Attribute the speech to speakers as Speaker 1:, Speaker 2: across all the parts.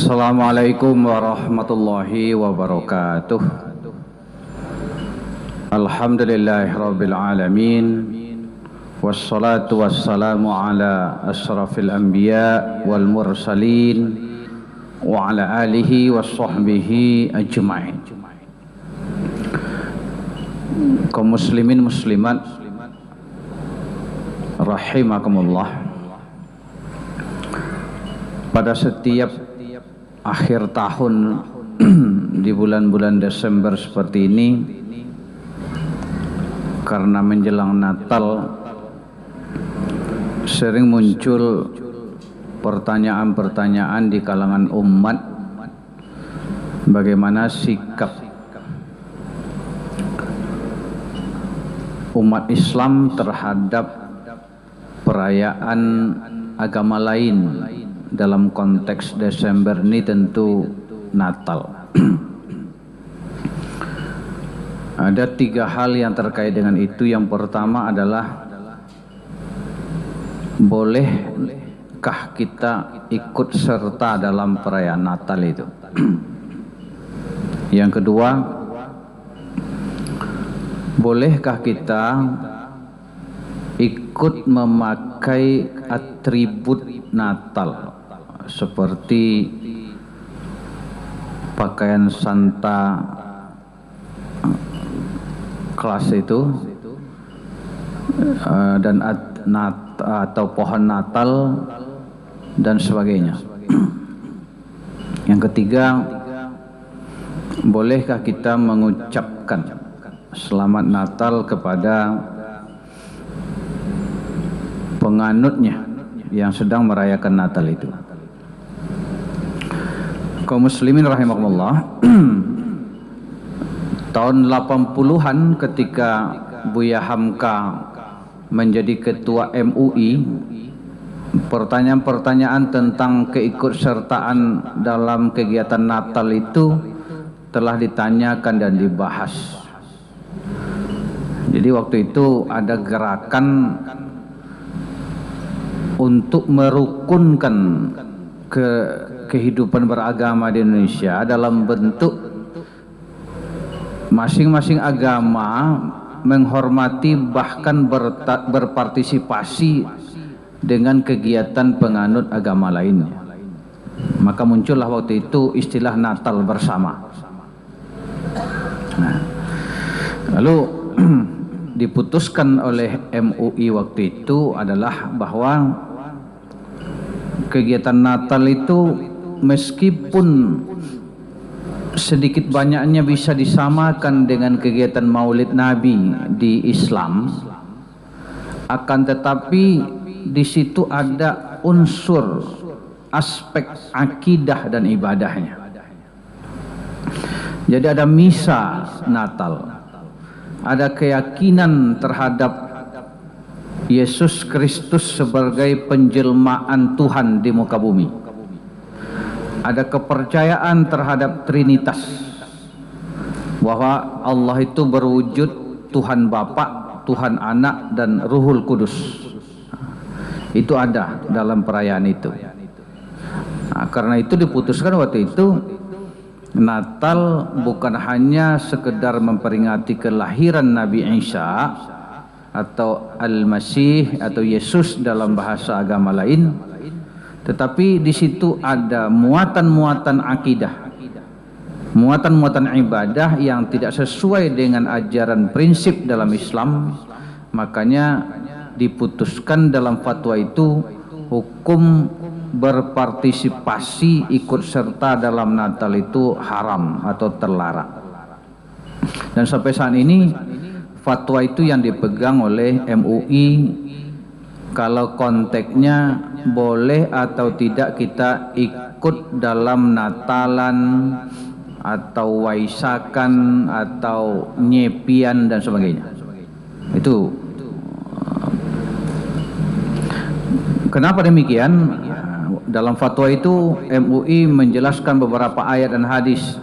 Speaker 1: Assalamualaikum warahmatullahi wabarakatuh. Alhamdulillahirabbil alamin. Wassalatu wassalamu ala asyrafil anbiya wal mursalin wa ala alihi washabbihi ajma'in. Kaum muslimin muslimat rahimakumullah. Pada setiap akhir tahun di bulan-bulan Desember seperti ini, karena menjelang Natal sering muncul pertanyaan-pertanyaan di kalangan umat, bagaimana sikap umat Islam terhadap perayaan agama lain. Dalam konteks Desember ini tentu Natal. Ada 3 hal yang terkait dengan itu. Yang pertama adalah, bolehkah kita ikut serta dalam perayaan Natal itu? Yang kedua, bolehkah kita ikut memakai atribut Natal seperti pakaian Santa Claus itu dan atau pohon Natal dan sebagainya. Yang ketiga, bolehkah kita mengucapkan selamat Natal kepada penganutnya yang sedang merayakan Natal itu? Kaum muslimin rahimakumullah, tahun 80-an ketika Buya Hamka menjadi ketua MUI, pertanyaan-pertanyaan tentang keikutsertaan dalam kegiatan Natal itu telah ditanyakan dan dibahas. Jadi waktu itu ada gerakan untuk merukunkan kehidupan beragama di Indonesia dalam bentuk masing-masing agama menghormati bahkan berpartisipasi dengan kegiatan penganut agama lainnya. Maka muncullah waktu itu istilah Natal bersama. Lalu diputuskan oleh MUI waktu itu adalah bahwa kegiatan Natal itu meskipun sedikit banyaknya bisa disamakan dengan kegiatan Maulid Nabi di Islam, akan tetapi di situ ada unsur aspek akidah dan ibadahnya. Jadi ada misa Natal, ada keyakinan terhadap Yesus Kristus sebagai penjelmaan Tuhan di muka bumi. Ada kepercayaan terhadap Trinitas, bahwa Allah itu berwujud Tuhan Bapa, Tuhan Anak, dan Ruhul Kudus. Itu ada dalam perayaan itu. Karena itu diputuskan waktu itu Natal bukan hanya sekedar memperingati kelahiran Nabi Isa atau Al-Masih atau Yesus dalam bahasa agama lain, tetapi di situ ada muatan-muatan akidah, muatan-muatan ibadah yang tidak sesuai dengan ajaran prinsip dalam Islam. Makanya diputuskan dalam fatwa itu hukum berpartisipasi ikut serta dalam Natal itu haram atau terlarang. Dan sampai saat ini fatwa itu yang dipegang oleh MUI. Kalau konteksnya boleh atau tidak kita ikut dalam Natalan atau Waisakan atau Nyepian dan sebagainya. Itu kenapa demikian? Dalam fatwa itu MUI menjelaskan beberapa ayat dan hadis.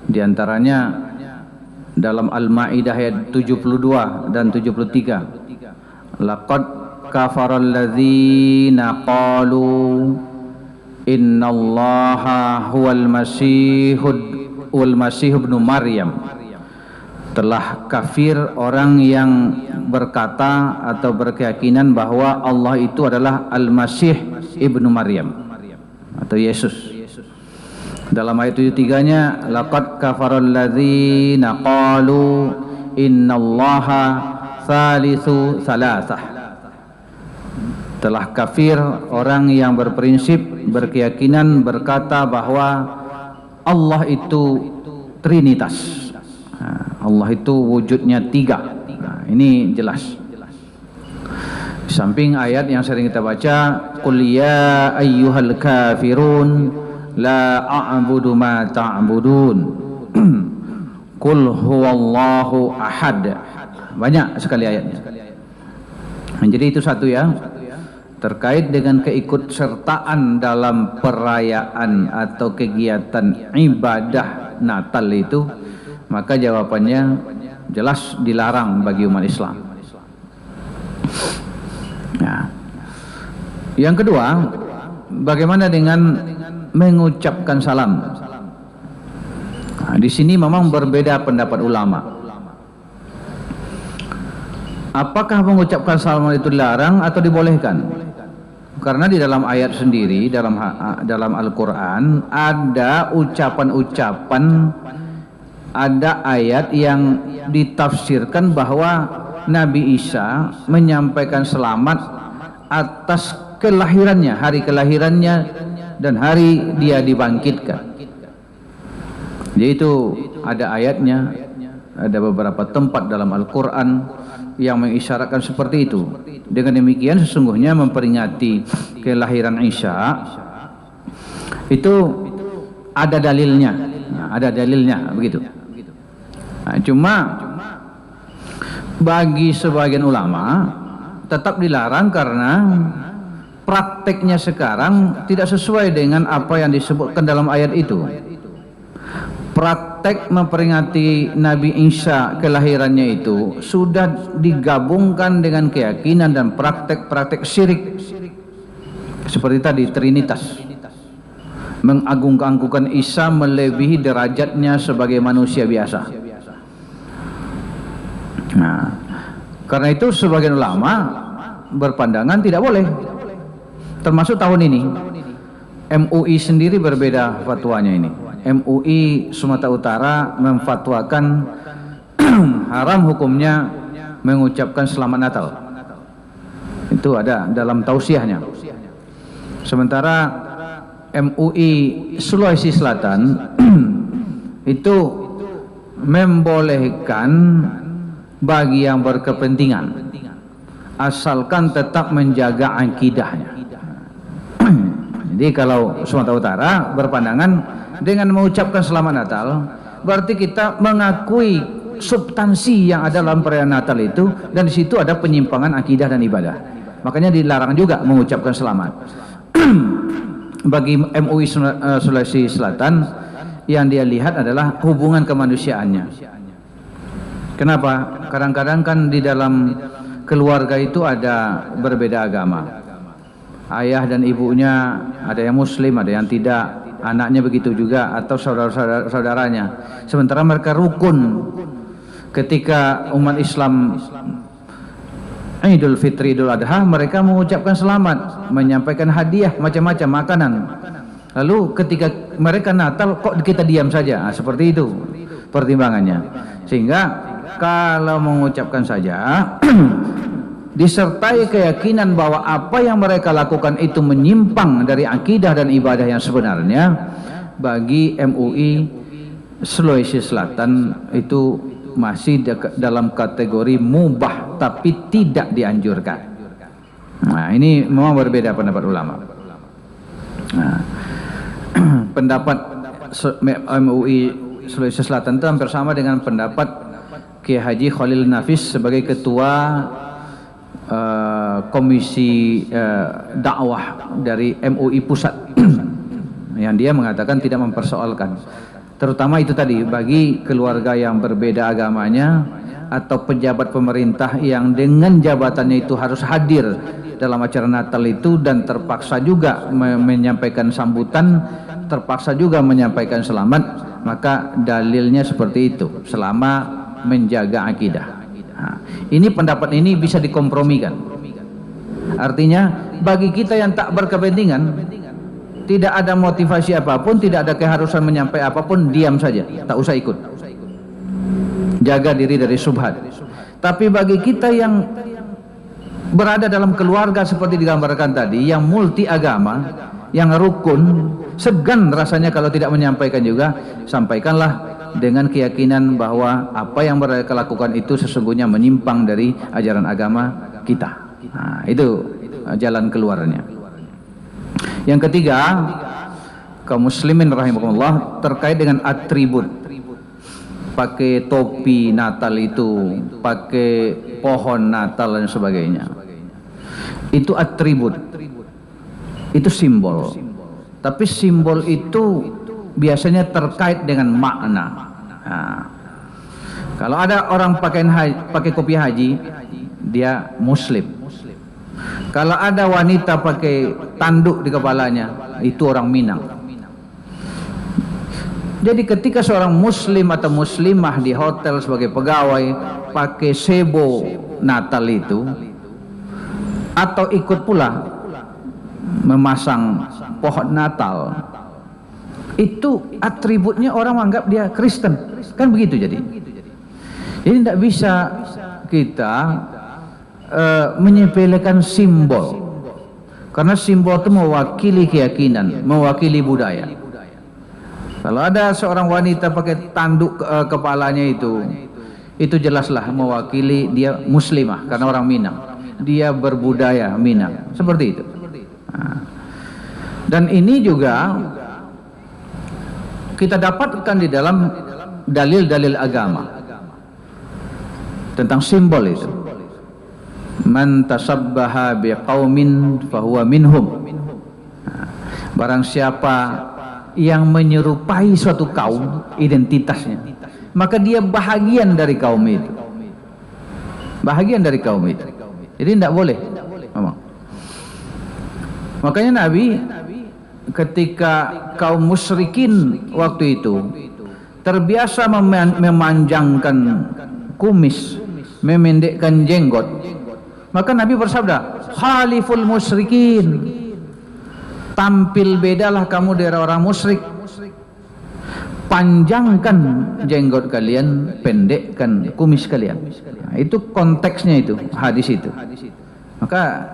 Speaker 1: Di antaranya dalam Al-Maidah ayat 72 dan 73. Laqad kafaral ladzina qalu innallaha huwal masih ibnu Maryam. Telah kafir orang yang berkata atau berkeyakinan bahwa Allah itu adalah Al-Masih ibnu Maryam atau Yesus. Dalam ayat 73-nya, laqad kafaral ladzina qalu innallaha thalithu thalathah. Telah kafir orang yang berprinsip, berkeyakinan, berkata bahwa Allah itu trinitas. Allah itu wujudnya tiga. Nah, ini jelas. Di samping ayat yang sering kita baca, qul ya ayyuhal kafirun la a'budu ma ta'budun. Qul huwallahu ahad. Banyak sekali ayatnya. Jadi itu satu ya. Terkait dengan keikutsertaan dalam perayaan atau kegiatan ibadah Natal itu, maka jawabannya jelas dilarang bagi umat Islam. Nah, yang kedua, bagaimana dengan mengucapkan salam? Nah, di sini memang berbeda pendapat ulama. Apakah mengucapkan salam itu dilarang atau dibolehkan? Karena di dalam ayat sendiri, dalam Al-Quran ada ucapan-ucapan, ada ayat yang ditafsirkan bahwa Nabi Isa menyampaikan selamat atas kelahirannya, hari kelahirannya dan hari dia dibangkitkan. Jadi itu ada ayatnya, ada beberapa tempat dalam Al-Quran yang mengisyaratkan seperti itu. Dengan demikian sesungguhnya memperingati kelahiran Isa itu ada dalilnya. Nah, ada dalilnya begitu. Nah, cuma bagi sebagian ulama tetap dilarang karena prakteknya sekarang tidak sesuai dengan apa yang disebutkan dalam ayat itu. Praktek memperingati Nabi Isa kelahirannya itu sudah digabungkan dengan keyakinan dan praktek-praktek syirik seperti tadi trinitas, mengagung-agungkan Isa melebihi derajatnya sebagai manusia biasa. Nah, karena itu sebagian ulama berpandangan tidak boleh, termasuk tahun ini. MUI sendiri berbeda fatwanya ini. MUI Sumatera Utara memfatwakan haram hukumnya mengucapkan selamat Natal. Itu ada dalam tausiahnya. Sementara MUI Sulawesi Selatan itu membolehkan bagi yang berkepentingan asalkan tetap menjaga akidahnya. Jadi kalau Sumatera Utara berpandangan dengan mengucapkan selamat Natal berarti kita mengakui substansi yang ada dalam perayaan Natal itu, dan di situ ada penyimpangan akidah dan ibadah. Makanya dilarang juga mengucapkan selamat. Bagi MUI Sulawesi Selatan yang dia lihat adalah hubungan kemanusiaannya. Kenapa? Kadang-kadang kan di dalam keluarga itu ada berbeda agama. Ayah dan ibunya ada yang muslim, ada yang tidak. Anaknya begitu juga, atau saudara-saudaranya. Sementara mereka rukun. Ketika umat Islam Idul Fitri, Idul Adha, mereka mengucapkan selamat, menyampaikan hadiah macam-macam makanan. Lalu ketika mereka Natal, kok kita diam saja? Nah, seperti itu pertimbangannya. Sehingga kalau mengucapkan saja disertai keyakinan bahwa apa yang mereka lakukan itu menyimpang dari akidah dan ibadah yang sebenarnya, bagi MUI Sulawesi Selatan itu masih dalam kategori mubah tapi tidak dianjurkan. Nah, ini memang berbeda pendapat ulama. Nah, pendapat MUI Sulawesi Selatan itu hampir sama dengan pendapat Kiai Haji Khalil Nafis sebagai ketua komisi dakwah dari MUI pusat yang dia mengatakan tidak mempersoalkan, terutama itu tadi bagi keluarga yang berbeda agamanya atau pejabat pemerintah yang dengan jabatannya itu harus hadir dalam acara Natal itu dan terpaksa juga menyampaikan sambutan, terpaksa juga menyampaikan selamat, maka dalilnya seperti itu selama menjaga akidah. Nah, ini pendapat ini bisa dikompromikan. Artinya bagi kita yang tak berkepentingan, tidak ada motivasi apapun, tidak ada keharusan menyampaikan apapun, diam saja, tak usah ikut. Jaga diri dari subhat. Tapi bagi kita yang berada dalam keluarga seperti digambarkan tadi, yang multi agama, yang rukun, segan rasanya kalau tidak menyampaikan juga, sampaikanlah dengan keyakinan bahwa apa yang mereka lakukan itu sesungguhnya menyimpang dari ajaran agama kita. Nah, itu jalan keluarnya. Yang ketiga, kaum muslimin rahimahullah, terkait dengan atribut. Pakai topi Natal itu, pakai pohon Natal dan sebagainya. Itu atribut. Itu simbol. Tapi simbol itu biasanya terkait dengan makna. Nah, kalau ada orang pakai kopi haji, dia muslim. Kalau ada wanita pakai tanduk di kepalanya, itu orang Minang. Jadi ketika seorang muslim atau muslimah di hotel sebagai pegawai pakai sebo Natal itu, atau ikut pula memasang pohon Natal, itu atributnya orang menganggap dia Kristen, kan begitu. Jadi tidak bisa kita menyepelekan simbol, karena simbol itu mewakili keyakinan, mewakili budaya. Kalau ada seorang wanita pakai tanduk kepalanya itu jelaslah mewakili dia muslimah karena orang Minang, dia berbudaya Minang, seperti itu. Nah, dan ini juga kita dapatkan di dalam dalil-dalil agama tentang simbol itu. Man tasabbaha biqaumin fahuwa minhum. Nah, barang siapa yang menyerupai suatu kaum identitasnya, maka dia bahagian dari kaum itu. Bahagian dari kaum itu. Jadi tidak boleh. Makanya Nabi ketika kaum musyrikin waktu itu terbiasa memanjangkan kumis, memendekkan jenggot, maka Nabi bersabda, khaliful musyrikin, tampil bedalah kamu dari orang musyrik, panjangkan jenggot kalian, pendekkan kumis kalian. Nah, itu konteksnya, itu hadis itu. Maka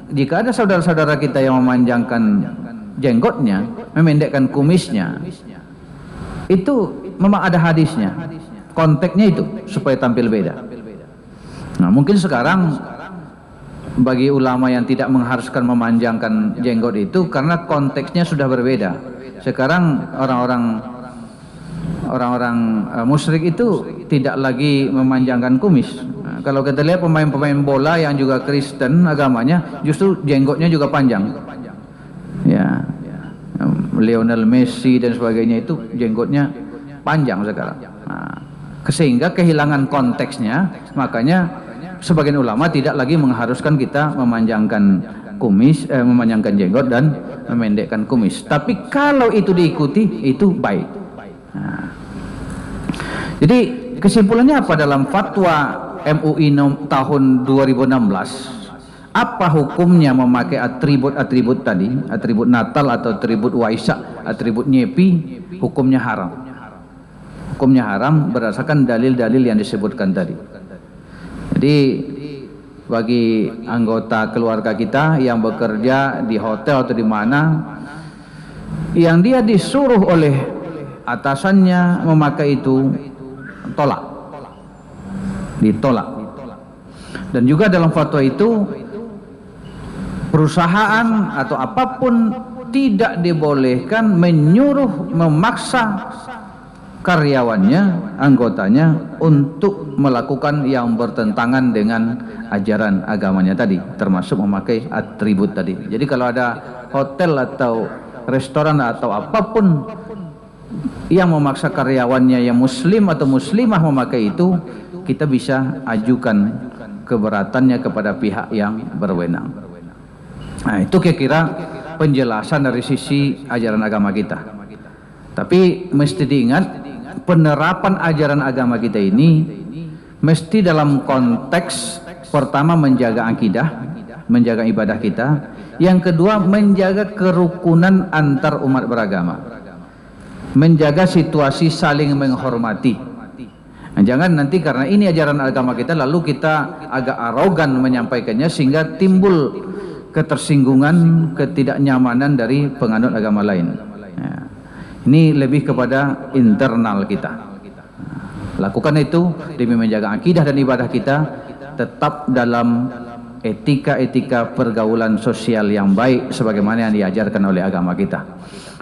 Speaker 1: jika ada saudara-saudara kita yang memanjangkan jenggotnya, memendekkan kumisnya, itu memang ada hadisnya, konteksnya itu supaya tampil beda. Nah, mungkin sekarang bagi ulama yang tidak mengharuskan memanjangkan jenggot itu karena konteksnya sudah berbeda. Sekarang orang-orang musyrik itu tidak lagi memanjangkan kumis. Nah, kalau kita lihat pemain-pemain bola yang juga Kristen agamanya, justru jenggotnya juga panjang. Ya, Lionel Messi dan sebagainya itu jenggotnya panjang sekarang. Nah, sehingga kehilangan konteksnya, makanya sebagian ulama tidak lagi mengharuskan kita memanjangkan kumis, memanjangkan jenggot dan memendekkan kumis. Tapi kalau itu diikuti, itu baik. Nah, jadi kesimpulannya apa dalam fatwa MUI tahun 2016? Apa hukumnya memakai atribut-atribut tadi, atribut Natal atau atribut Waisak, atribut Nyepi? Hukumnya haram. Hukumnya haram berdasarkan dalil-dalil yang disebutkan tadi. Jadi bagi anggota keluarga kita yang bekerja di hotel atau di mana, yang dia disuruh oleh atasannya memakai itu, tolak, ditolak. Dan juga dalam fatwa itu, perusahaan atau apapun tidak dibolehkan menyuruh, memaksa karyawannya, anggotanya untuk melakukan yang bertentangan dengan ajaran agamanya tadi, termasuk memakai atribut tadi. Jadi kalau ada hotel atau restoran atau apapun yang memaksa karyawannya yang muslim atau muslimah memakai itu, kita bisa ajukan keberatannya kepada pihak yang berwenang. Nah, itu kira-kira penjelasan dari sisi ajaran agama kita. Tapi mesti diingat, penerapan ajaran agama kita ini mesti dalam konteks pertama menjaga akidah, menjaga ibadah kita. Yang kedua, menjaga kerukunan antar umat beragama, menjaga situasi saling menghormati. Nah, jangan nanti karena ini ajaran agama kita lalu kita agak arogan menyampaikannya sehingga timbul ketersinggungan, ketidaknyamanan dari penganut agama lain. Nah, ini lebih kepada internal kita. Lakukan itu demi menjaga akidah dan ibadah kita tetap dalam etika-etika pergaulan sosial yang baik sebagaimana yang diajarkan oleh agama kita.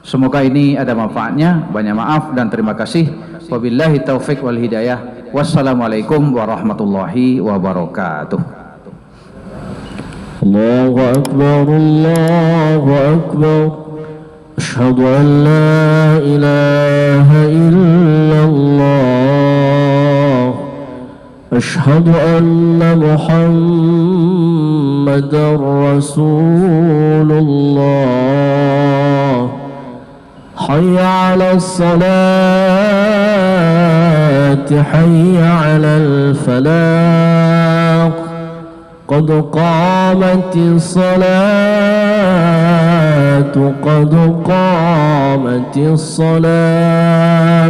Speaker 1: Semoga ini ada manfaatnya. Banyak maaf dan terima kasih. Wabillahi taufik wal hidayah. Wassalamualaikum warahmatullahi wabarakatuh.
Speaker 2: Allahu akbar, Allahu akbar. Asyhadu an la ilaha illallah. Asyhadu anna Muhammadar Rasulullah. Hayya 'alas salati, hayya 'alal falah. Qad qamatis salatu, qad qamatis salah.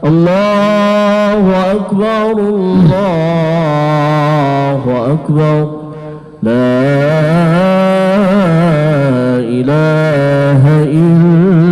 Speaker 2: Allahu akbar, Allahu akbar. La ilaha illallah.